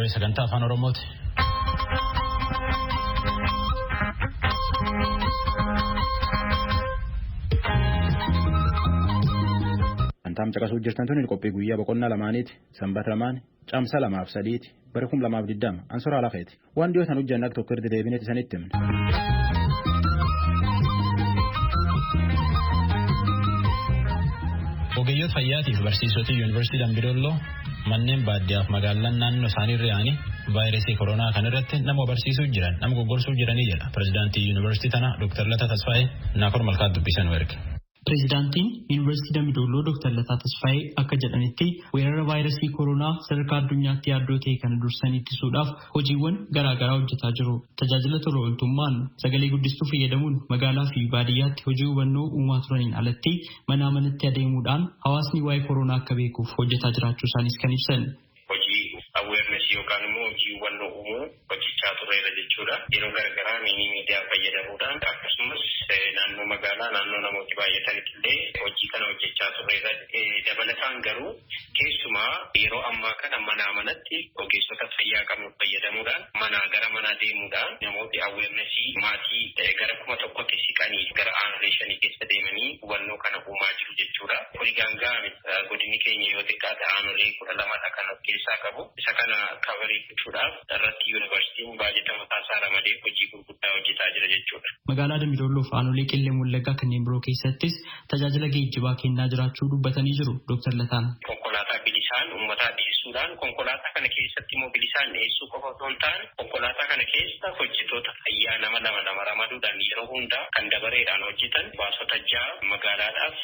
VOA sagantaa afaan Oromooti. Antaam caqasuu jirtan tuni qophii guyyaa boqonnaa lamaaniiti. Sanbata lamaan caamsa 2-3 bara 2020 Ansoraa Lafeeti. Waan dhiyootan hojjanna tokko irra deebineeti sanitti himna. Ogeeyyoota fayyaatiif barsiisota yuunivarsiitii Dambidolloo manneen baadiyyaaf magaalaan naannoo isaanii ri'aanii vaayirasii koronaa kan irratti nama barsiisuu jiran nama goggorsuu jiranii jedha pirezidaantii yuunivarsiitii tanaa Dr. Lataa Tasfaayee Naakor Malkaa dubbisan erga. Pireezidaantiin Yuunivarsiitii Dambidolloo Dr. Lataa Tasfaayee akka jedhanitti weerara vaayirasii koronaa sadarkaa addunyaatti yaaddoo ta'e kana dursanii ittisuudhaaf hojiiwwan garaagaraa hojjetaa jiru. Tajaajila tola ooltummaan sagalee guddistuu fayyadamuun magaalaa fi baadiyyaatti hojii hubannoo uumaa turaniin alatti manaa manatti adeemuudhaan hawaasni waa'ee koronaa akka beekuuf hojjetaa jiraachuu isaanis kan ibsan. Hojii awareness yookaan immoo hojii hubannoo uumuu hojjechaa turreera jechuudha. Yeroo garaagaraa miidiyaa fayyadamuudhaan akkasumas naannoo magaalaa naannoo namooti baay'atanitti illee hojii kana hojjechaa turreera. Dabalataan garuu keessumaa yeroo ammaa kana manaa manatti ogeessota fayyaa qabnu fayyadamuudhaan manaa gara manaa deemuudhaan namooti awarenessii maatii gara 1,000tti siqanii gara aanolee 5 keessa deemanii hubannoo kana uumaa jiru jechuudha. Kuni gaanga'ame godinni keenya yoo xiqqaate aanolee 12 kan of keessaa qabu. Isa kana kabarii gochuudhaaf irratti yuunivarsiitiin baajata mataasaa ramadee hojii gurguddaa hojjetaa jira jechuudha. Magaalaa Dambidolloo fi aanolee Qillee Wallaggaa kanneen biroo keessattis tajaajila geejjibaa kennaa jiraachuu dubbatanii jiru Dr. Lataan. Konkolaataa bilisaan uummataa dhiyeessuudhaan konkolaataa kana keessatti immoo bilisaan dhiyeessuu qofa osoo hin taane konkolaataa kana keessa hojjettoota fayyaa nama ramaduudhaan yeroo hundaa kan dabareedhaan hojjetan baasota 6 magaalaadhaaf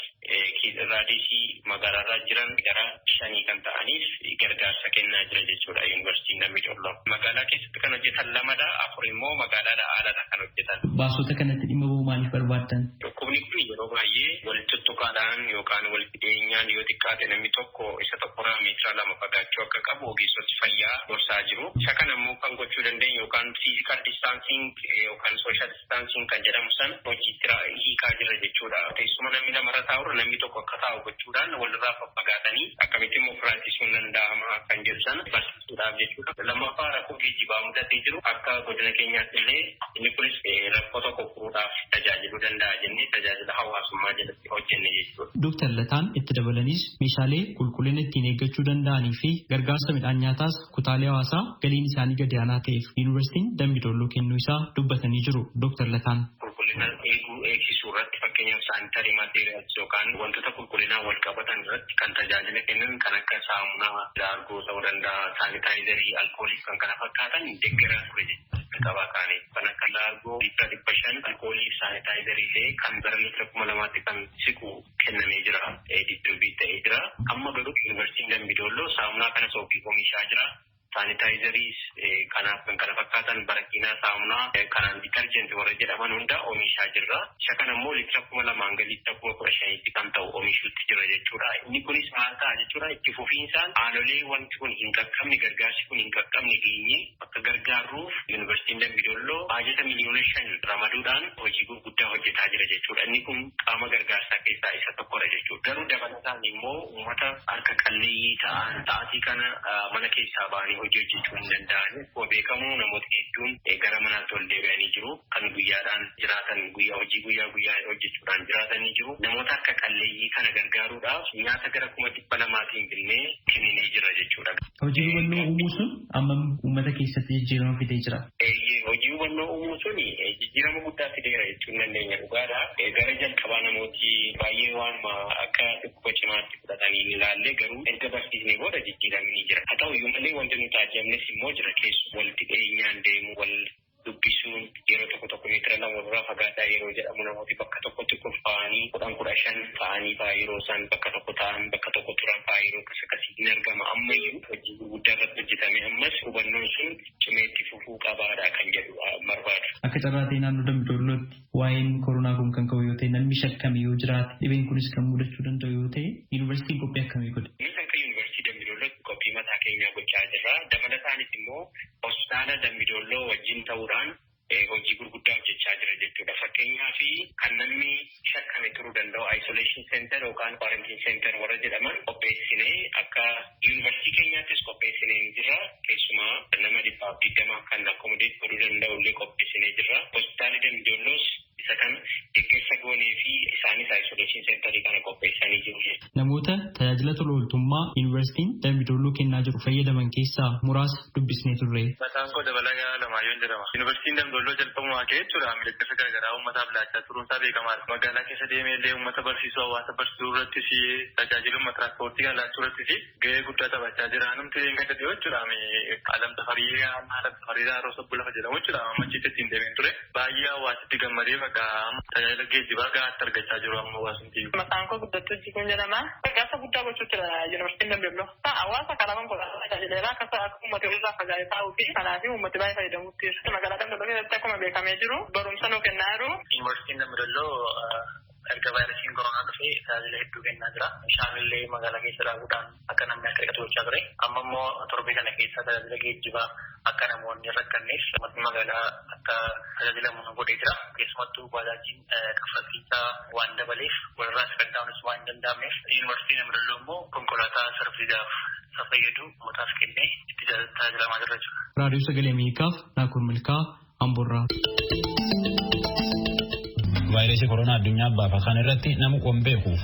raadiyesii magaalaarraa jiran gara 5 kan ta'aniif gargaarsa kennaa jira jechuudha yuunivarsiitiin Dambidolloo. Magaalaa keessatti kan hojjetan 2dha, 4 immoo magaalaadha aalaadha kan hojjetan. Baasota kanatti dhimma ba'uu maaliif barbaaddan? Dhukkubni kun yeroo baay'ee walitti tuttuqaadhaan yookaan walitti dhiyeenyaan yoo xiqqaate namni tokko isa tokkorraa meetira 2 fagaachuu akka qabu ogeessoti fayyaa gorsaa jiru. Isa kana immoo kan gochuu dandeenyu yookaan physical distancing yookaan social distancing kan jedhamu san hojiitti hiikaa jira jechuudha. Teessuma namni lamarra taa'u namni tokko akka taa'u gochuudhaan walirraa faffagaatanii akkamitti immoo firaansiisuun danda'ama kan jedhu sana barsiisuudhaaf jechuudha. Lammaffaa rakkoo geejjibaa mudatee jiru akka godina keenyaatti illee inni kunis rakkoo tokko furuudhaaf tajaajiluu danda'a jennee tajaajila hawaasummaa jalatti hojjenne jechuudha. Dr. Lataan itti dabalanis meeshaalee qulqullina ittiin eeggachuu danda'anii fi gargaarsa midhaan nyaataas kutaalee hawaasaa galiin isaanii gadi aanaa ta'eef yuunivarsiitiin Dambidolloo kennuu isaa dubbatanii jiru Dr. Lataan. Qulqullina eegsisuu irratti fakkeenyaaf saanitarii maateriyaals yookaan wantoota qulqullinaa wal qabatan irratti kan tajaajila kennan kan akka saamunaa, laargoo ta'uu danda'a, saanitaayizarii, alkoolii kan kana fakkaatan deeggaraa ture jechuudha. Qabaa kaanii kan akka laargoo liitira 500 alkoolii saanitaayizarii illee kan gara liitira 2,000tti kan siqu kennamee jira. Distribuut ta'ee jira. Amma garuu yuunivarsiitiin Dambidolloo saamunaa kanas oomishaa jira. Saanitaayizariis kanaaf kan kana fakkaatan barakiinaa saamunaa kanaan ditarjenti warra jedhaman hunda oomishaa jirra. Isa kana immoo liitira 2,000 ga liitira 15,000tti kan ta'u oomishuutti jira jechuudha. Inni kunis maal ta'a jechuudha itti fufiinsaan aanolee wanti kun hin qaqqabne gargaarsi kun hin qaqqabne geenye akka gargaarruuf yuunivarsiitiin Dambidolloo baajata miliyoona 5 ramaduudhaan hojii gurguddaa hojjetaa jira jechuudha. Inni kun qaama gargaarsaa keessaa isa tokkodha jechuudha. Garuu dabalataan immoo uummata harka qalleeyyii ta'an xaasii kana mana keessaa ba'anii hojii hojjechuu hin danda'an. Beekamuu namoota hedduun gara manaatti ol deebi'anii jiru. Kan guyyaadhaan jiraatan guyyaa hojjechuudhaan jiraatanii jiru. Namoota akka qalleeyyii kana gargaaruudhaaf nyaata gara 200,000tiin binnee kenninee jira jechuudha. Hojii hubannoo uumuu sun amma uummata keessatti jijjiirama fidee jira. Hojii hubannoo uumuu sun jijjiirama guddaa fideera jechuun dandeenya dhugaadha. Gara jalqabaa namooti baay'ee waan akka dhukkuba cimaatti fudhatanii ilaallee garuu erga barsiisnee booda jijjiiramni jira. Haa ta'u iyyuu malee wanti nuti ajajamnes immoo jira keessumaa walitti dhiyeenyaan deemu wal dubbisuun yeroo tokko meetira 2 irraa fagaataa yeroo jedhamu namooti bakka tokkotti kurfaa'anii 10-15 ta'anii fa'aa yeroo isaan bakka tokko ta'an bakka tokko turan fa'aa yeroo akkasii hin argama. Ammayyuu hojii gurguddaa irratti hojjetame ammas hubannoon sun cimeetti fufuu qabaadha kan jedhu barbaadu. Akka carraa ta'e naannoo Dambidollootti waa'een koronaa kun kan ka'u yoo ta'e namni shakkame yoo jiraate dhibeen kunis kan mudachuu danda'u yoo ta'e yuunivarsiitiin qophii akkamii godhe? Qophii mataa keenyaa gochaa jirra. Dabalataanis immoo hospitaala Dambidolloo wajjin ta'uudhaan hojii gurguddaa hojjechaa jira jechuudha. Fakkeenyaaf kan namni shakkame turuu danda'u isolation center yookaan quarantine center warra jedhaman qopheessinee akka yuunivarsiitii keenyaattis qopheessinee jira. Keessumaa nama 120 kan accommodate godhuu danda'u illee qopheessinee jira. Hospitaalli Dambidoolloos isa kan deeggarsa goonee fi isaanis isolation center kana qopheessanii jiru. Namoota tajaajila tola ooltummaa yuunivarsiitiin Dambidolloo kennaa jiru fayyadaman keessaa muraasa dubbisnee turre. Maqaan koo Dabalagaa Lamaayoon jedhama. Yuunivarsiitiin Dambidolloo jalqabumaa ka'ee jechuudha. Deeggarsa garaagaraa uummataaf laachaa turuunsaa beekamaadha. Magaalaa keessa deemee illee uummata barsiisuu, hawaasa barsiisuu irrattis tajaajiluma tiraanspoortii kan laachuu irrattis gahee guddaa taphachaa jira. Namti hin gadda dhiyoo jechuudha. Alam Tafariiraa Roosabbu lafa jedhamu jechuudha. Ammachiitti ittiin deemeen ture. Baay'ee hawaasitti gammadee bakka tajaajila geejjibaa gahaatti argachaa jiru amma hawaasumti. Maqaan koo Guddattuu Jikuun jedhama. Gargaarsa guddaa gochuu jira yuunivarsiitiin Dambidolloo. Hawaasa kalaman godhama tajaajileera akka uummata irraa fagaatee taa'uu fi kanaaf uummati baay'ee fayyadamuutti jira. Magaalaa Dambidolloo keessatti akkuma beekamee jiru barumsa nuu kennaa jiru. Yuunivarsiitiin Dambidolloo erga vaayirasiin koronaa dhufee tajaajila hedduu kennaa jira. Bishaanillee magaalaa keessa dhaabuudhaan akka namni akka dhiqatu gochaa ture. Amma immoo torbee kana keessa tajaajila geejjibaa akka namoonni rakkanneef magaalaa akka tajaajilamu godhee jira. Keessumattuu baajaajiin kaffaltiisaa waan dabaleef walirraa sagantaa'uunis waan hin danda'amneef yuunivarsiitiin Dambidolloo immoo konkolaataa sarfiisaaf isa fayyadu uummataaf kennee itti tajaajilamaa jirra jechuudha. Raadiyoo Sagalee Ameerikaaf Naakur Milkaa Amboorraa. Vaayirasii koronaa addunyaa baafatan irratti nama qombeekuuf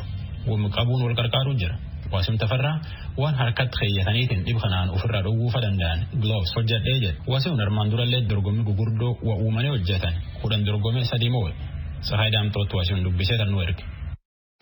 qabuun wal qarqaaruu jira. Waasiin Tafarraa waan harkatti keeyyataniitiin dhib kanaan ofirraa dhowwuufa danda'an gloves hojjedhee jedha. Waasiin armaan durallee dorgommii gurguddoo uumanii hojjetan 10 dorgommii 3 moo'e. Sahaay Daamtootti Waasiin dubbisee tan nu erge.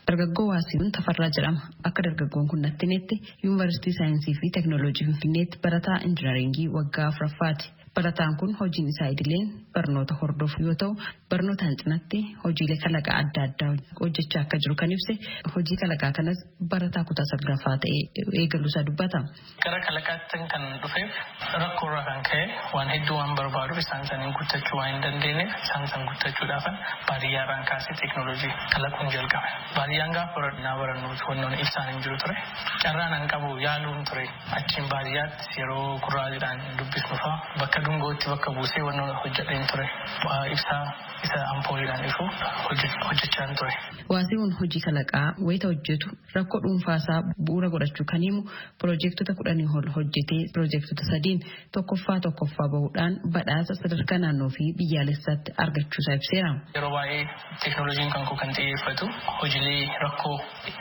Dargaggoo Waasiin Tafarraa jedhama. Akka dargaggoon kun natti himetti Yuunivarsiitii Saayinsii fi Teknooloojii Finfinneetti barataa injinaringii waggaa 4ffaati. Barataan kun hojiin isaa idileen barnoota hordofu yoo ta'u, barnootaan cinatti hojiilee kalaqaa adda addaa hojjechaa akka jiru kan ibse, hojii kalaqaa kanas barataa kutaa 9ffaa ta'ee eegaluusaa dubbata. Gara kalaqaatti kan dhufeef rakkoorraa kan ka'e waan hedduu waan barbaaduuf isaan saniin guuttachuu waan hin dandeenyeef isaan san guuttachuudhaaf baadiyyaarraan kaasee teeknooloojii kalaquun jalqabe. Baadiyyaan gaafa barannuuti wannoon ibsaan hin jiru ture. Carraan an qabu yaaluun ture. Achiin baadiyyaatti yeroo gurraadhaan dubbisnu fa'a bakka dungootti bakka buusee wannoon hojjedheen ture. Ibsaa isa ampooliidhaan ifu hojjechaan ture. Waasiin hojii kalaqaa wayita hojjetu rakkoo dhuunfaasaa bu'uura godhachuu kan himu piroojeektota 10 ol hojjetee piroojeektota 3 tokkoffaa bahuudhaan badhaasa sadarkaa naannoo fi biyyaalessaatti argachuusaa ibseera. Yeroo baay'ee teeknooloojiin kan xiyyeeffatu hojiilee rakkoo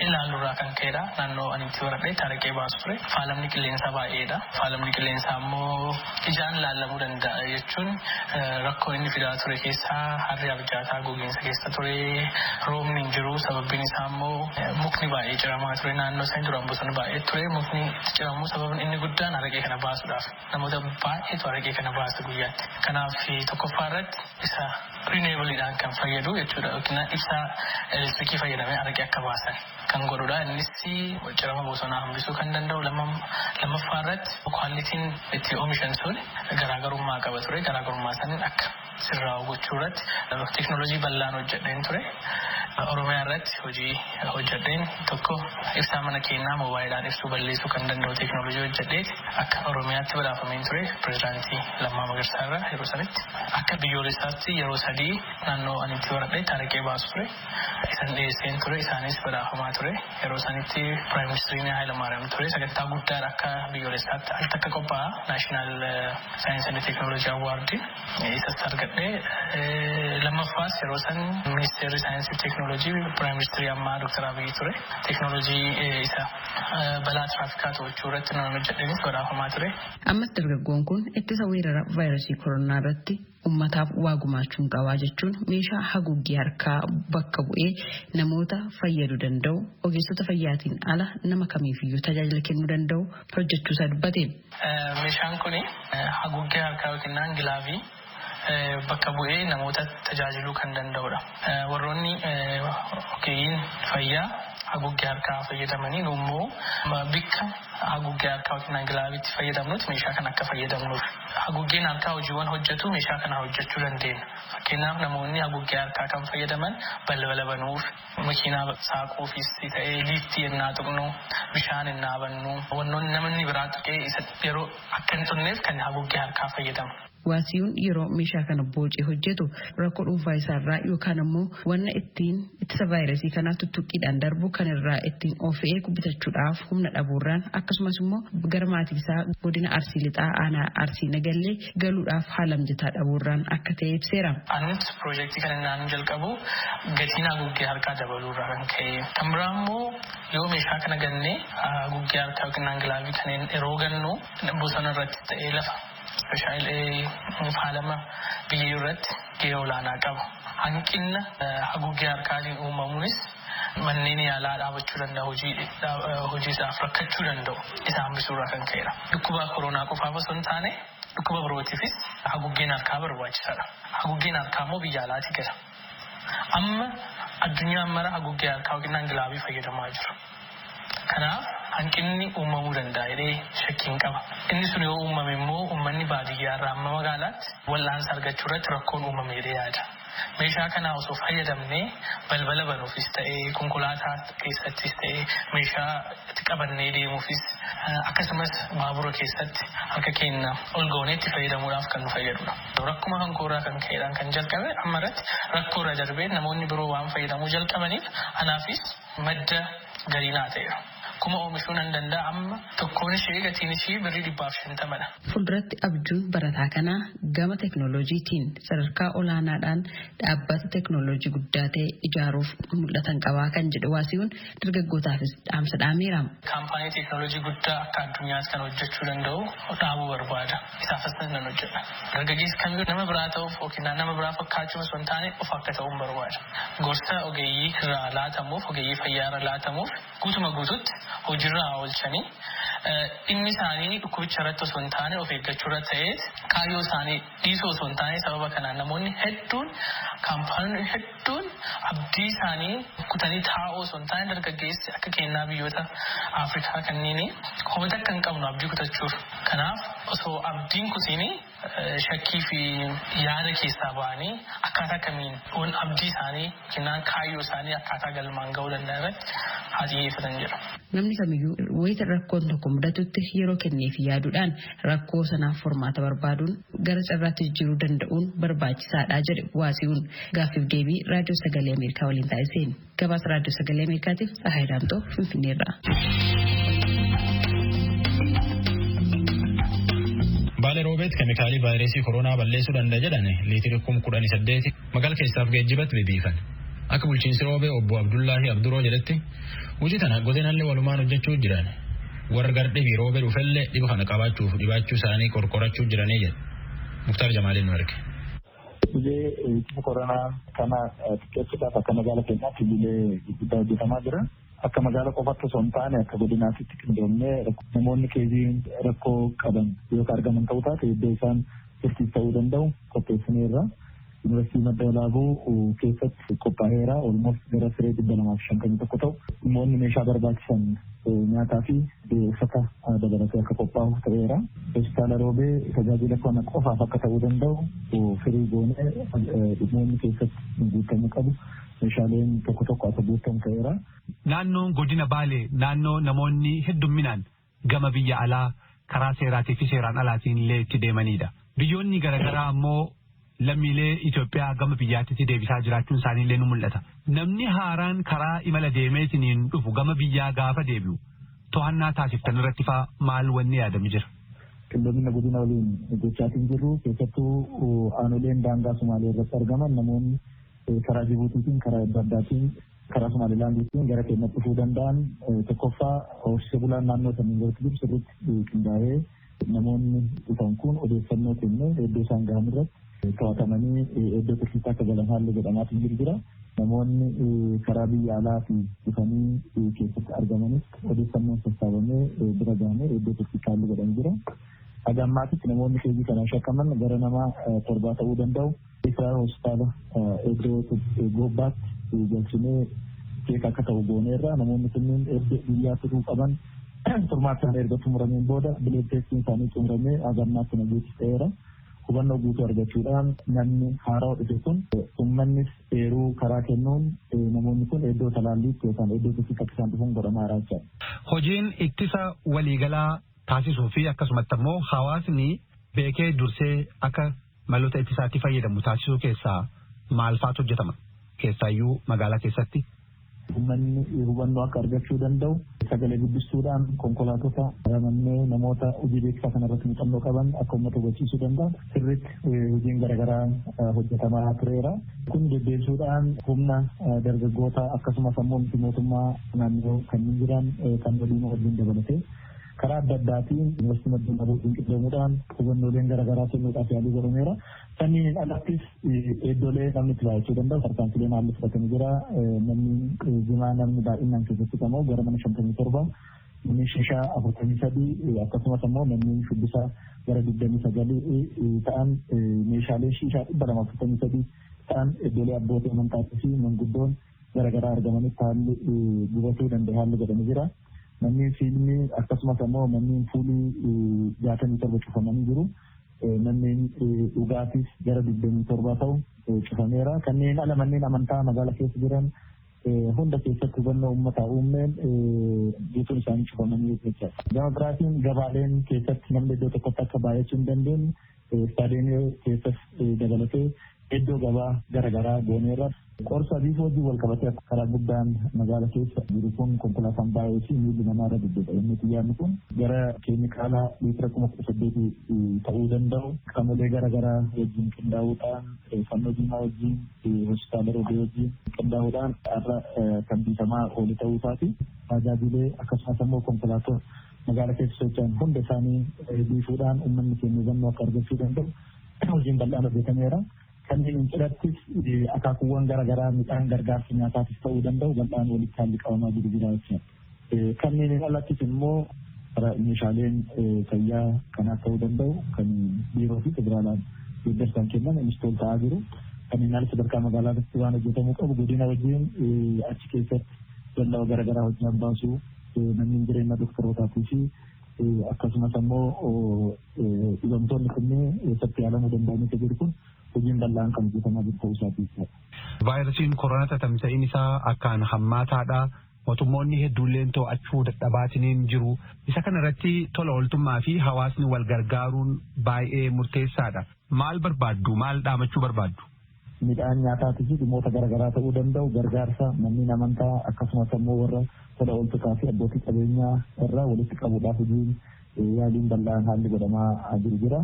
ilaaluurraa kan ka'edha. Naannoo ani itti baradhee taarikee baasu ture. Faalamni qilleensaa baay'eedha. Faalamni qilleensaa immoo ijaan laallamuu danda'a jechuun rakkoo inni fidaa ture keessaa harri abjaataa gogiinsa keessa ture. Roobni hin jiru. Sababbiin isaa immoo mukni baay'ee ciramaa ture. Naannoo isaa duraan bosona baay'ee ture. Mukni ciramuu sababni inni guddaan araqee kana baasuudhaaf. Namoota baay'eetu araqee kana baasa guyyaatti. Kanaaf tokkoffaa irratti isa rineebaliidhaan kan fayyadu jechuudha. Yookiin ibsaa elektirikii fayyadamee araqee akka baasan kan godhudha. Innis cirama bosonaa hambisuu kan danda'u. Lammaffaa irratti kwaalitiin itti oomishan sun garaagarummaa qaba ture. Garaagarummaa saniin akka sirraa gochuu irratti teeknooloojii bal'aan hojjedheen ture. Oromiyaa irratti hojii hojjedheen tokko ibsaa mana keenyaa moobaayilaan ibsuu balleessuu kan danda'u teeknooloojii hojjedhee akka Oromiyaatti badhaafameen ture. Pireezidaantii Lammaa Magarsaa irraa yeroo sanitti akka biyyoolessaatti yeroo 3 naannoo ani itti baradhee taarikee baasu ture. Isan dhiyeesseen ture. Isaanis badhaafamaa ture. Yeroo sanitti Piraayim Ministeriin Hayilamaariyaam ture. Sagantaa guddaa akka biyyoolessaatti akka qophaa'a Naashinaal Saayinsii fi Teeknooloojii Awwaardii isas argadhee lammaffaas yeroo san Ministeerri Saayinsii fi Teeknooloojii Piraayim Ministeerii ammaa Dr. Abiy ture. Teeknooloojii isa balaa tiraafikaa to'achuu irratti nama hojjedheenis badhaafamaa ture. Ammas dargaggoon kun ittisa weerara vaayirasii koronaa irratti ummataaf waa gumaachuun qabaa jechuun meeshaa haguuggii harkaa bakka bu'ee namoota fayyaduu danda'u ogeessota fayyaatiin ala nama kamiifiyyuu tajaajila kennuu danda'u hojjechuusaa dubbate. Meeshaan kun haguuggii harkaa yookiin gilaavii bakka bu'ee namoota tajaajiluu kan danda'udha. Warroonni ogeeyyiin fayyaa haguuggii harkaa fayyadamanii immoo bakka haguuggii harkaa yookiin gilaaviitti fayyadamnutti meeshaa kan akka fayyadamnuuf. Haguuggiin harkaa hojiiwwan hojjetu meeshaa kana hojjechuu dandeenya. Fakkeenyaaf namoonni haguuggii harkaa kan fayyadaman balbala banuuf, makiinaa saaquufis ta'ee liiftii yennaa tuqnu, bishaan yennaa bannu, wannoonni namni biraa tuqee isa yeroo akka hin tunneef kan haguuggii harkaa fayyadamu. Waasiyuun yeroo meeshaa kana boocee hojjetu rakkoo dhuunfaa isaarraa yookaan ammoo wanna ittiin ittisa vaayirasii kanaa tuttuqqiidhaan darbu kan irraa ittiin of eegu bitachuudhaaf humna dhabuurraan akkasumas immoo gara maatii isaa godina Arsii Lixaa aanaa Arsii Nagallee galuudhaaf haala mijataa dhabuurraan akka ta'e ibseera. Anis piroojeektii kana naannoo jalqabu gatiin haguuggee harkaa dabaluurraa kan ka'e. Kan biraa immoo yoo meeshaa kana gannee haguuggee harkaa yookiin gilaavii kanneen yeroo gannu bosona irratti ta'ee lafa Speshaalee faalama biyyee irratti gahee olaanaa qaba. Hanqinna haguuggee harkaatiin uumamuunis manneen yaalaa dhaabachuu danda'a hojii isaaf rakkachuu danda'u isaan bisuurraa kan ka'edha. Dhukkuba koronaa qofaaf osoo hin taane dhukkuba birootiifis haguuggeen harkaa barbaachisaadha. Haguuggeen harkaa immoo biyya alaatii gala. Amma addunyaan mara haguuggee harkaa yookiin gilaavii fayyadamaa jiru. Kanaaf hanqinni uumamuu danda'a jedhee shakkiin qaba. Inni sun yoo uumame immoo uummanni baadiyyaa irraa amma magaalaatti wal'aansa argachuu irratti rakkoon uumame jedhee yaada. Meeshaa kana osoo fayyadamnee balbala banuufis ta'ee konkolaataa keessattis ta'ee meeshaa itti qabannee deemuufis akkasumas baabura keessatti harka keenya ol gooneetti fayyadamuudhaaf kan nu fayyadudha. Rakkuma hanqooraa kan ka'eedhaan kan jalqabe amma irratti rakkoorra darbee namoonni biroo waan fayyadamuu jalqabaniif anaafis madda galiinaa ta'eera. Kuma oomishuun hin danda'a amma tokkoon ishee gatiin ishee birrii 150dha. Fuulduratti abjuun barataa kanaa gama teknooloojiitiin sadarkaa olaanaadhaan dhaabbata teknooloojii guddaa ta'e ijaaruuf mul'atan qabaa kan jedhu Waasiyuun dargaggootaafis dhaamsa dhaameera. Kaampaanii teknooloojii guddaa akka addunyaas kan hojjechuu danda'u dhaabuu barbaada. Isaafis nan hojjedha. Dargaggeessi kamiyyuu nama biraa ta'uuf yookiin nama biraa fakkaachuu osoo hin taane of akka ta'uun barbaada. Gorsa ogeeyyii irraa laatamuuf ogeeyyii fayyaa irraa laatamuuf guutuma guututti hojiirraa oolchanii dhimmi isaanii dhukkubicha irratti osoo hin taane of eeggachuu irratti ta'ee kaayyoo isaanii dhiisuu osoo hin taane sababa kanaan namoonni hedduun kaampaaniin hedduun abdii isaanii kutanii taa'uu osoo hin taane dargaggeessi akka kennaa biyyoota Afrikaa kanneen hubata akka hin qabnu abdii kutachuuf. Kanaaf osoo abdiin kutiini shakkii fi yaada keessaa ba'anii akkaataa kamiin abdii isaanii kennaan kaayyoo isaanii akkaataa galmaan ga'uu danda'an irratti haa xiyyeeffatan jedhu. Namni kamiyyuu wayita rakkoon tokko mudatutti yeroo kenneef yaaduudhaan rakkoo sanaaf furmaata barbaaduun gara carraatti jijjiiruu danda'uun barbaachisaadha jedhe Waasiyuun gaaffiif deebii raadiyoo sagalee Ameerikaa waliin taasiseen. Gabaasa raadiyoo sagalee Ameerikaatiif Tsahaay Daamtoo Finfinneerraa. Baalee Roobeet keemikaalii vaayirasii koronaa balleessuu danda'a jedhan liitirii 18 magaalaa keessaaf geejjibatti bebeefan. Akka bulchiinsi Roobee obbo Abdullaahi Abduroo jedhetti hojii tana godinallee walumaan hojjechuu jiran warra gardee fi Roobee dhufellee dhiba kana qabaachuuf dhibaachuu isaanii qorqorachuu jiranii jedha. Muktaar Jamaaliin nu erge. Dhibee koronaa kana xiqqeessuudhaaf akka magaalaa keenyaatti bilee guddaa hojjetamaa jira. Akka magaalaa qofaatti osoo hin taane akka godinaatti qindoomnee namoonni keezii rakkoo qaban yoo argaman ta'uu taate iddoo isaan turtiis ta'uu danda'u qopheessineerra. Yuunivarsiitii Madda Walaabuu keessatti qophaa'eera. Olmoos gara siree 251 ta'u namoonni meeshaa barbaachisan nyaataa fi uffata dabalatee akka qophaa'u ta'eera. Hospitaala Roobee tajaajila kana qofaaf akka ta'uu danda'u firii goonee dhimmoonni keessatti guutamuu qabu. Meeshaaleen tokko akka guutamu ta'eera. Naannoon godina Baalee naannoo namoonni heddumminaan gama biyya alaa karaa seeraatii fi seeraan alaatiin illee itti deemanidha. Biyyoonni garaagaraa ammoo lammiilee Itoophiyaa gama biyyaatti deebisaa jiraachuun isaanii illee ni mul'ata. Namni haaraan karaa imala deemeetiin dhufu gama biyyaa gaafa deebi'u to'annaa taasiftan irratti faa maal wanni yaadame jira? Qindoomina godina waliin gochaatiin jirru keessattuu aanoleen daangaa Sumaalee irratti argaman namoonni karaa Jibuutiitiin karaa adda addaatiin karaa Somaalilaandiitiin gara keenyatti dhufuu danda'an tokkoffaa horsiisee bulaan naannoo sanii irratti jiru sirriitti qindaa'ee namoonni dhufan kun odeeffannoo kennee iddoo isaan gahan irratti to'atamanii iddoo tursiisaa akka galan haalli godhamaatiin jira. Namoonni karaa biyya alaatii dhufanii keessatti argamanis odeeffannoon sassaabamee bira gahamee iddoo tursiisaa haalli godhamee jira. Hagammaatitti namoonni keezii kanaan shakkaman gara nama 7 ta'uu danda'u. Isaa hospitaala iddoo gobbaatti galchinee keeka akka ta'u gooneerra namoonni kunneen biyyaa turuu qaban turmaatti erga xumurameen booda bileetteessiin isaanii xumuramee hagammaatti nageessi ta'eera. Hubannoo guutuu argachuudhaan namni haaraa dhufe kun uummannis eeruu karaa kennuun namoonni kun iddoo talaalliitti yookaan iddoo tokkotti akka isaan dhufuun godhamaa jira. Hojiin ittisa waliigalaa taasisuu fi akkasumatti immoo hawaasni beekee dursee akka maloota ittisaatti fayyadamu taasisuu keessaa maal faatu hojjetama? Keessaayyuu magaalaa keessatti. Uummanni hubannoo akka argachuu danda'u sagalee guddistuudhaan konkolaatota ramannee namoota hojii beeksisaa kanarratti muuxannoo qaban akka uummata hubachiisuu danda'a. Sirriitti hojiin garaagaraa hojjetamaa tureera. Kun deddeebisuudhaan humna dargaggoota akkasumas ammoo miti mootummaa naannoo kanneen jiran kan waliin dabalatee karaa adda addaatiin yuunivarsiitii Madda Walaabuu qindeessuudhaan hubannooleen garaagaraa kennuudhaaf yaalii godhameera. Sanniin alattis iddoolee namni itti baay'achuu danda'u tarkaanfileen haalli fudhatamee jira. Namni jimaa namni baay'inaan keessatti qabamu gara mana 57 namni shishaa 43 akkasumas ammoo namni shubbisa gara 29 ta'an meeshaalee shishaa 243 ta'an iddoolee abbootii amantaatii fi manguddoon garaagaraa argamanitti haalli gubatuu danda'e haalli godhamee jira. Manneen fiilmii akkasumas ammoo manneen fuulii 67 cufamanii jiru. Manneen dhugaatis gara 27 ta'u cufameera. Kanneen ala manneen amantaa magaalaa keessa jiran hunda keessatti hubannoo uummataa uumeen guutuun isaanii cufamanii jechuudha. Gama biraatiin gabaaleen keessatti namni iddoo tokkotti akka baay'achuu hin dandeenye istaadiyoomii keessas dabalatee iddoo gabaa garaagaraa gooneerra. Qorsa biif hojii wal qabatee karaa guddaan magaalaa keessa jiru kun konkolaataan baay'ee fi miilli namaa irra deddeebi'a. Inni xiyyaarri kun gara keemikaala liitira 18,000 ta'uu danda'u qaamolee garaagaraa wajjin qindaa'uudhaan fannoo diimaa wajjin hospitaala roobee wajjin qindaa'uudhaan irra kan biifamaa oolu ta'uu isaati. Tajaajilee akkasumas ammoo konkolaattota magaalaa keessa socho'an hunda isaanii biifuudhaan uummanni keenya hubannoo akka argachuu danda'u hojiin bal'aan hojjetameera. Kanneen cidhattis akaakuuwwan garaagaraa midhaan gargaarsa nyaataatis ta'uu danda'u bal'aan walitti haalli qabamaa jiru jira jechuudha. Kanneen alattis immoo meeshaaleen fayyaa kanaaf ta'uu danda'u kan biiroo fi federaalaan deeggarsan kennan innistool ta'aa jiru. Kanneen ala sadarkaa magaalaatti waan hojjetamuu qabu godina wajjin achi keessatti dallaa garaagaraa hojii baasuu manneen jireenya dooktorootaati fi akkasumas ammoo dhibamtoonni kunneen eessatti yaalamuu danda'anii jiru kun hojiin bal'aan kan hojjetamaa jiru ta'uu isaati. Vaayirasiin koronaa tamsa'iin isaa akkaan hammaataadha. Mootummoonni hedduulleen to'achuu dadhabaatiin jiru. Isa kana irratti tola ooltummaa fi hawaasni wal gargaaruun baay'ee murteessaadha. Maal barbaaddu? Maal dhaamachuu barbaaddu? Midhaan nyaataa fi dhimmoota garaagaraa ta'uu danda'u gargaarsa manneen amantaa akkasumas ammoo warra tola ooltotaa fi abbootii qabeenyaa irraa walitti qabuudhaaf hojiin yaaliin bal'aan haalli godhamaa jiru jira.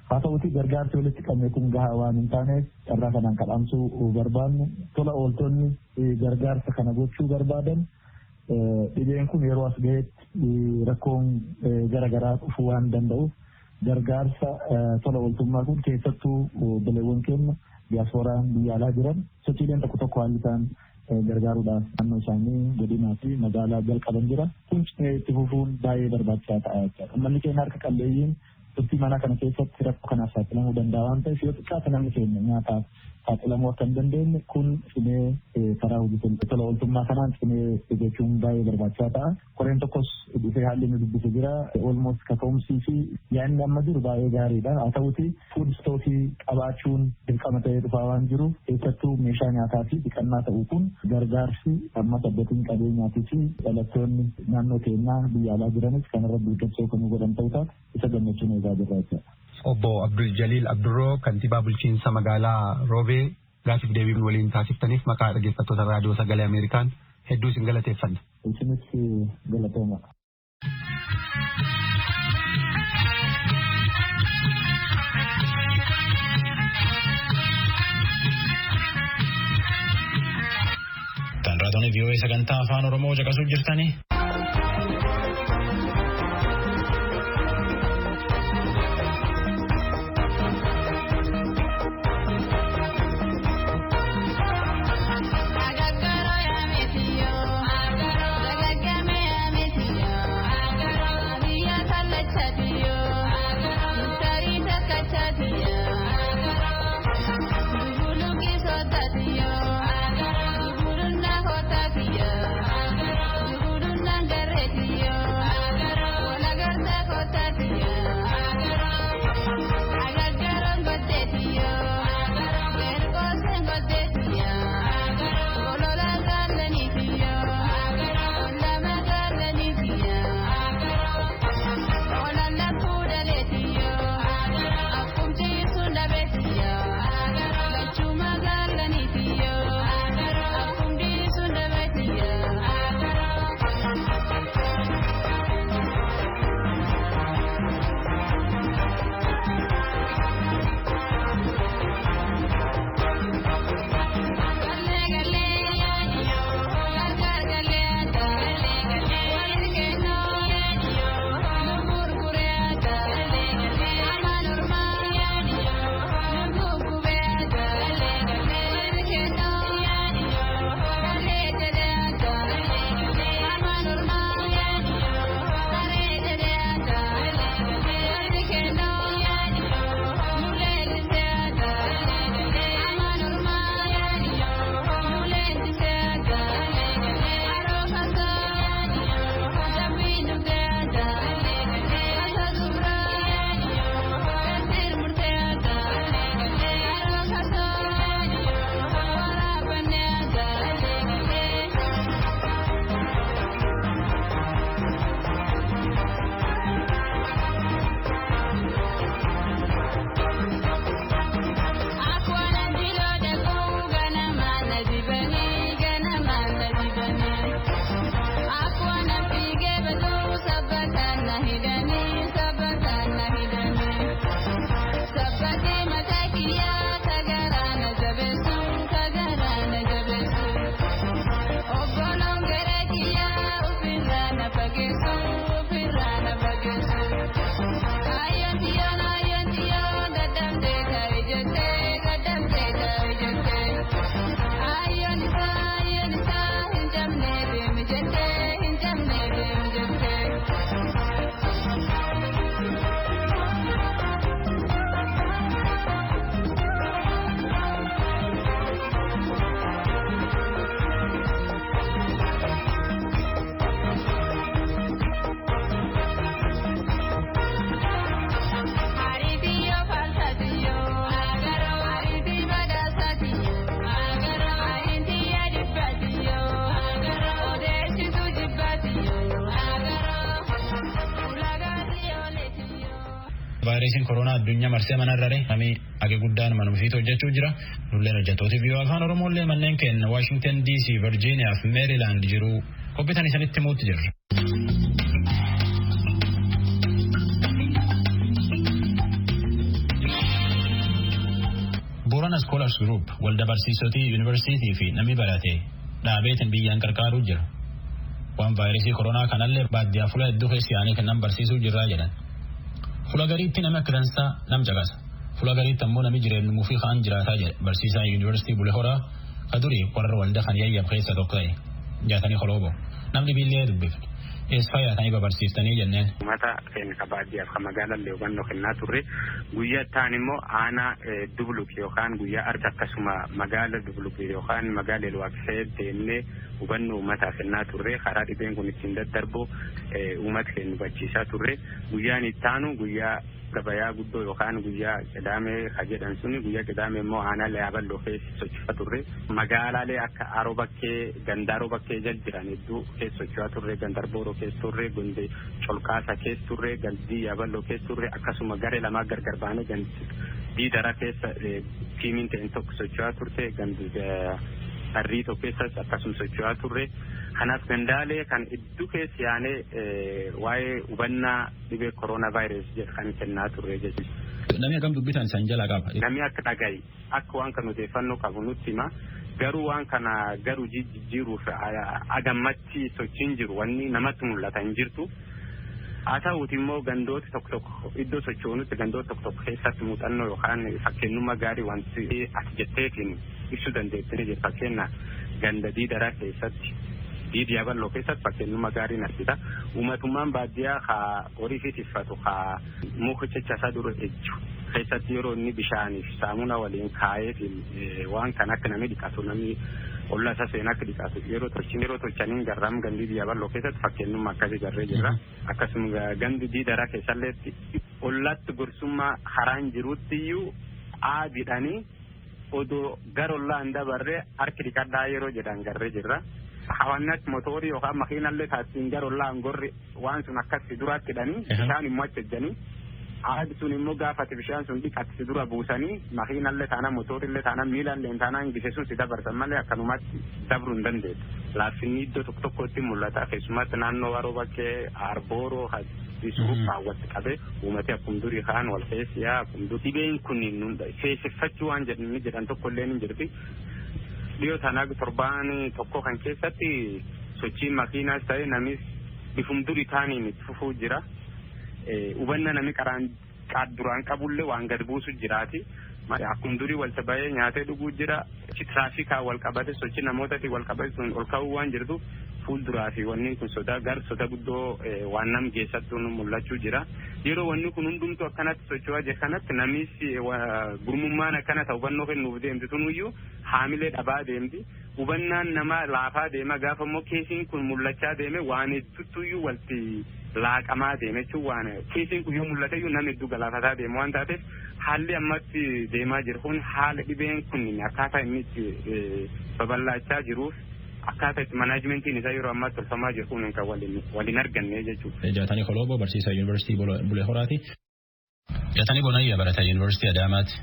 Haa ta'uti gargaarsi walitti qabne kun gahaa waan hin taaneef carraa kanaan kadhaamsuu barbaannu tola ooltonni gargaarsa kana gochuu barbaadan dhibeen kun yeroo as gahetti rakkoon garaagaraa dhufuu waan danda'uuf gargaarsa tola ooltummaa kun keessattuu bileewwan keenya diyaaspooraan biyya alaa jiran sochiileen tokko tokko haalli isaan gargaaruudhaaf naannoo isaanii godinaa fi magaalaa jalqaban jira. Kun itti fufuun baay'ee barbaachisaa ta'a jechuudha. Uummanni keenya harka qalleeyyiin turtii mana kana keessatti rakkoo kanaaf saaxilamuu danda'a waan ta'eef yoo xiqqaate namni keenya nyaataaf saaxilamuu akka hin dandeenye kun cimee karaa hojii tola ooltummaa kanaan cimee jechuun baay'ee barbaachisaa ta'a. Koreen tokkos dhufee haalli nu dubbise jira. Olmost kaka'umsii fi yaadni amma jiru baay'ee gaariidha. Haa ta'uti fuud istookii qabaachuun dirqama ta'ee dhufaa waan jiru keessattuu meeshaa nyaataa fi dhiqannaa ta'uu kun gargaarsi amma abbootiin qabeenyaatii fi dhalattoonni naannoo keenyaa biyya alaa jiranis kanarra deeggarsa kan godhan ta'uu taate isa gammachuun eegaa jirra jechuudha. Obbo Abdul Jalil Abdurroo kantiibaa bulchiinsa magaalaa Roobee gaafiif deebii waliin taasiftaniif maqaa dhaggeeffattoota raadiyoo sagalee Ameerikaan hedduu isin galateeffanna. Isinis galatooma. Kan raadiyoo VOA sagantaa afaan Oromoo caqasuu jirtanii. vaayirasiin koronaa addunyaa marsee manarrare namni age guddaan manuma fiitu hojjechuu jira. Nulleen hojjettootiif yoo afaan Oromoolee manneen keenya Washington DC, Virginia fi Maryland jiru qophiitan isanitti muutti jirra. Boorana Scholars Group waldaa barsiisotii yuunivarsiitii fi namni barate dhaabeetiin biyyaan qarqaaruu jira. Waan vaayirasii koronaa kanallee baadiyyaa fuula hedduu keessa yaa'anii kan barsiisuu jirraa jedhan. Fuula gariitti namni akka dansaa nam caqasa. Fuula gariitti ammoo namni jireenya mufii kaan jiraataa jedhe barsiisaa yuunivarsiitii Bulee Horaa kadurii warra waldaa kan yayyab keessa tokko ta'e jaatanii koloobo. Namni billee dubbifne. Eessaa yaatanii babarsiiftanii jenneen. Mata keenya baadiyyaaf kan magaalallee hubannoo kennaa turre guyyaa ta'an immoo aanaa Dubluk yookaan guyyaa arda akkasuma magaala Dubluk yookaan magaala Elwaaqsee deemnee hubannoo uummataa kennaa turre karaa dhibeen kun ittiin daddarbu uummata keenya hubachiisaa turre guyyaan ittaanu guyyaa gabayaa guddoo yookaan guyyaa qidaamee jedhan suni guyyaa qidaamee immoo aanaalee Yaaballoo keessa socho'aa turre magaalaalee akka Aroo Bakkee Gandaaroo Bakkee jal jiran hedduu keessa socho'aa turre Gandarbooroo keessa turre Gondee Colqaasa keessa turre Galdii Yaaballoo keessa turre akkasuma garee lamaa gargar baanee Diidara keessa tiimiin ta'een tokko socho'aa turte Harrii tokko keessas akkasuma socho'aa turre. Kanaaf gandaalee kan iddoo keessa yaanee waa'ee hubannaa dhibee koronaa vaayirasii jedhu kan kennaa turre jechuudha. Namni akkam dubbitan isaan jalaa qaba. Namni akka dhagahi akka waan kan odeeffannoo qabu nutti hima. Garuu waan kana garuu jijjiiruuf agammatti sochiin jiru wanni namatti mul'ata hin jirtu. Haa ta'uuti immoo gandoota tokko tokko iddoo sochoonutti gandoota tokko tokko keessatti muuxannoo yookaan fakkeenyummaa gaarii wanti as jetteetiin ibsuu dandeettanii jiru fakkeenya ganda Diidaraa keessatti. Diidi Yaaballoo keessatti fakkeenyummaa gaariin argita. Uummatummaan baadiyyaa haa horii fi tiffatu haa muka caccaasaa dura ejju keessatti yeroo inni bishaaniif saamuna waliin kaayeetiin waan kan akka namni dhiqatu namni ollaa isaa seenaa akka dhiqatu yeroo tolchaniin garraam gandi Yaaballoo keessatti fakkeenyummaa akkasii garree jirra. Akkasuma gandi Diidaraa keessalleetti ollaatti gorsummaa haraan jirutti iyyuu aadidhanii odoo gara ollaa hin dabarree harki dhiqadhaa yeroo jedhan garree jirra. Hawannatti mootorii yookaan makiinallee taasisin gara ollaa angorri waan sun akkasi duraatti hidhanii bishaan immoo achi ejjanii aadi sun immoo gaafate bishaan sun dhiqatti dura buusanii makiinallee taanaan mootorillee taanaan miilallee taanaan gise sun si dabarsan malee akkanumatti dabruu hin dandeessu. Laaffinni iddoo tokko tokkotti mul'ata keessumatti naannoo Aroo Bakkee Arbooroo Hadisuuf kaawwatti qabee uummatee akkuma durii kaan wal keessiyaa akkuma durii dhibeen kun feesifachuu waan jedhan tokkollee hin jirti. Dhiyoo tanaa torbaan tokko kan keessatti sochiin makiinaas ta'e namis bifum durii taaniin itti fufuu jira. Hubanna namni duraan qabullee waan gad buusu jiraati. Akkuma durii walta bahee nyaatee dhuguu jira. Tiraafikaa wal qabate sochii namootaatiin wal qabate sun ol ka'uu waan jirtu fuulduraa fi wanni kun soda guddoo waan nam keessattuu mul'achuu jira. Yeroo wanni kun hundumtuu akkanatti socho'aa jira kanatti namis gurmummaan akkana ta'u hubannoo kennuuf deemti sunuyyuu haamilee dhabaa deemti. Hubannaan nama laafaa deema gaafa immoo keessiin kun mul'achaa deeme waan hedduutuyyuu walti laaqamaa deeme jechuun waan keessiin kun yoo mul'ate iyyuu nama hedduu galaafataa deema waan taateef haalli ammatti deemaa jiru kun haala dhibeen kun akkaataa inni itti babal'achaa jiruuf akkaataa itti manaajimentiin isaa yeroo ammaa tolfamaa jiru kun kan waliin arganne jechuudha. Jaatanii Koloobo barsiisaa yuunivarsiitii Bulee Horaati. Jaatanii Bonayyaa barataa yuunivarsiitii Adaamaati.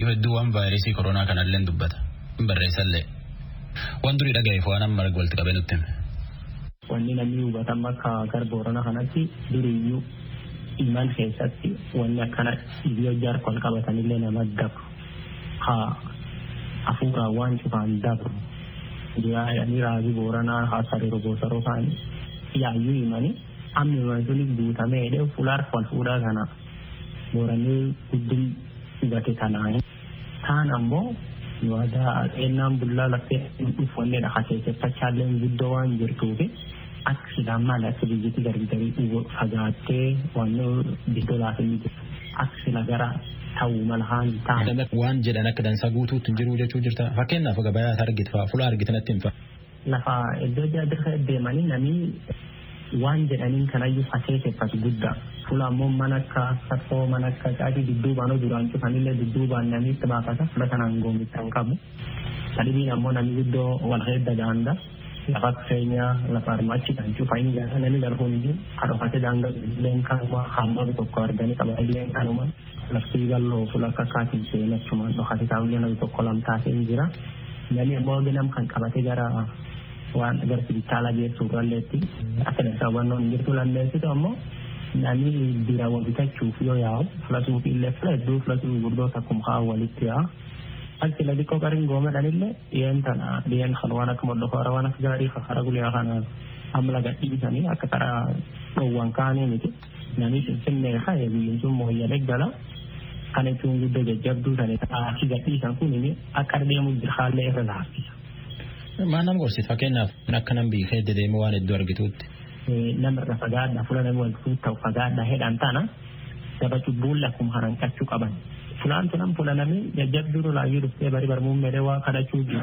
Yoo hedduu waan vaayirasii koronaa kanallee dubbata. Hin barreessallee. Waan durii dhagaheef waan amma walitti qabee nutti hime. Wanni namni hubatan akka gara Booranaa kanatti duriiyyuu iman keessatti wanni akkana iddoo jaarsa wal qabatanillee nama dabru. Haa hafuuraan waan cufaan dabru. Yaa'anii raajii Booranaa haasariiroo boosaroo kaanii yaayyuu himanii amma iman sunis guutamee dheefu fulaar wal fuudhaa kana Booranii guddin gate tanaa. Taan ammoo waadaa eenyaan bullaa lafee dhufanne dhaha keesseffachaallee guddoo waan jirtuufi akka silaamaa lafa biyyatti gargarii fagaattee waan biddoo laafee jiru akka sila gara ta'uu mala haan ta'a. Waan jedhan akka dansaa guutuutti hin jiru jechuu jirta. Fakkeenyaaf gabayaa argitfaa fuula argitanatti hin fa'a. Lafa iddoo jaadirra deemanii namni waan jedhaniin kanayyuu faseesseffatu guddaa. Fuula ammoo mana akka saffoo mana akka caatii dudduubaan duraan cufanillee dudduubaan namni itti baafata fuula kanaan goomitan qabu. Sadibiin ammoo namni guddoo wal heedda gaanda lafa keenyaa lafa armaachi kan cufayin gaara namni darbuun iyyuu kadhofate daangaa illeen kanuma hamma tokko arganii qaba illeen kanuma lafti galloo fuula akka kaatiin seenachumaan dhokate taa'ullee namni tokko lamtaasee jira namni ammoo ganam kan qabate gara waan gara sibitaalaa geessu irralleetti akka dansaa hubannoon hin jirtu lammeessitu ammoo namni biiraawwan bitachuuf yoo yaa'u filatuuf illee filaduu filatuu gurgurdoota akkuma haa walitti yaa'a. Alti lagi kau karing gome dan ille iyan tanah dian khalwana kemudian khawana kejari khara kuliah kana amla gati di sana akara uang kane itu nani senne kaya bikin semua ya legala kana tunggu de jabdu sana aki gati sang pun ini akar dia mujur khale relasi mana mengurus fakirnya nak kanam bi khede demo ane dua gitu nama rafagada fulana mo tau fagada hedan tanah dapat bulla kum harang kacu kaban fulan fulan nami jabdu la yurus e bari bar mum medewa kada cuju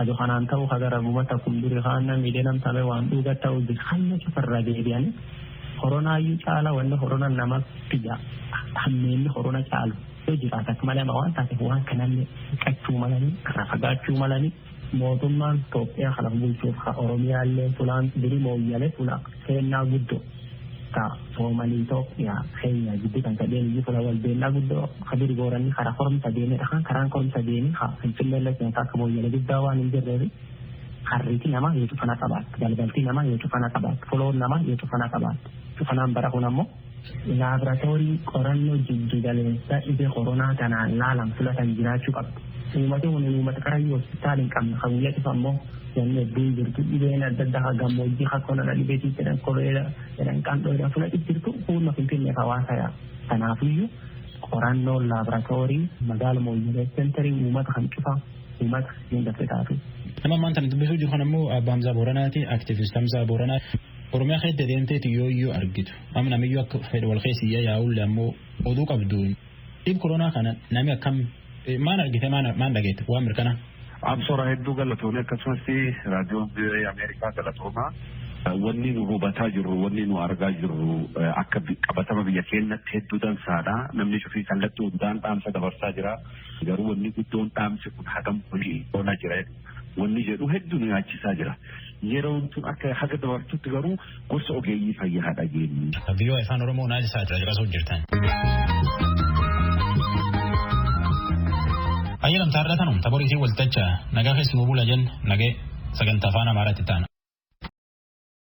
ado hanan taw khagara mumata kumduri khana midenam tale wan duga taw bi khanna farra de corona yu cala wanda corona nama tiga hammin corona cala to jira tak mala ma wan ta ke wan kanan kacu malani rafagatu malani motumman topya khala bulchu kha oromia le fulan diri mo yale fulan kenna guddo ka formali to ya kenya gitu kan tadi ni pula wal bela guddo khadir goran ni khara form tadi ni kan karan form tadi ni ha pinjelle yang tak mo yale guddawa ni jerre hariti nama yaitu fana kabat dalbalti nama yaitu fana kabat follow nama yaitu fana kabat tu fana barakuna mo laboratory koranno jiddigale sa ide corona kana lalam sula tan jira cukup umate woni umate karayi hospital kam khawiyati fammo yanne bindirtu ibena dadda gammo ji hakona da libeti tan kolera dan kan do da fula itirtu pun makin ne kawasa ya tanafiyu qoranno laboratory magal mo yele centering umat kan cufa umat yang dapat tahu nama mantan bisu ju khanamu abamza boranati activist hamza boranati oromia khede dente yo argitu amna mi yok fed wal khaysiya ya ulamo odu qabdun ib corona kana nami kam mana argite mana daget wa amerikana absora heddu galatoon akkasumatti raadiyoon biyya Ameerikaa galatooma wanni nu hubataa jirru wanni nu argaa jirru akka qabatama biyya keenyatti hedduu dansaadha namni shufii kallattii hundaan dhaamsa dabarsaa jira garuu wanni guddoon dhaamsi kun hagam kuni oona jira wanni jedhu hedduu nu yaachisaa jira yeroon tun akka haga dabartutti garuu gosa ogeeyyii fayyaa dhageenyi. Biyyoon afaan Oromoo naaf isaa jira jirtan. Ayyalam taarratan taborii waltacha nagaa keessumaa bula jen nagee sagantaa afaan Amaaraatti ta'an.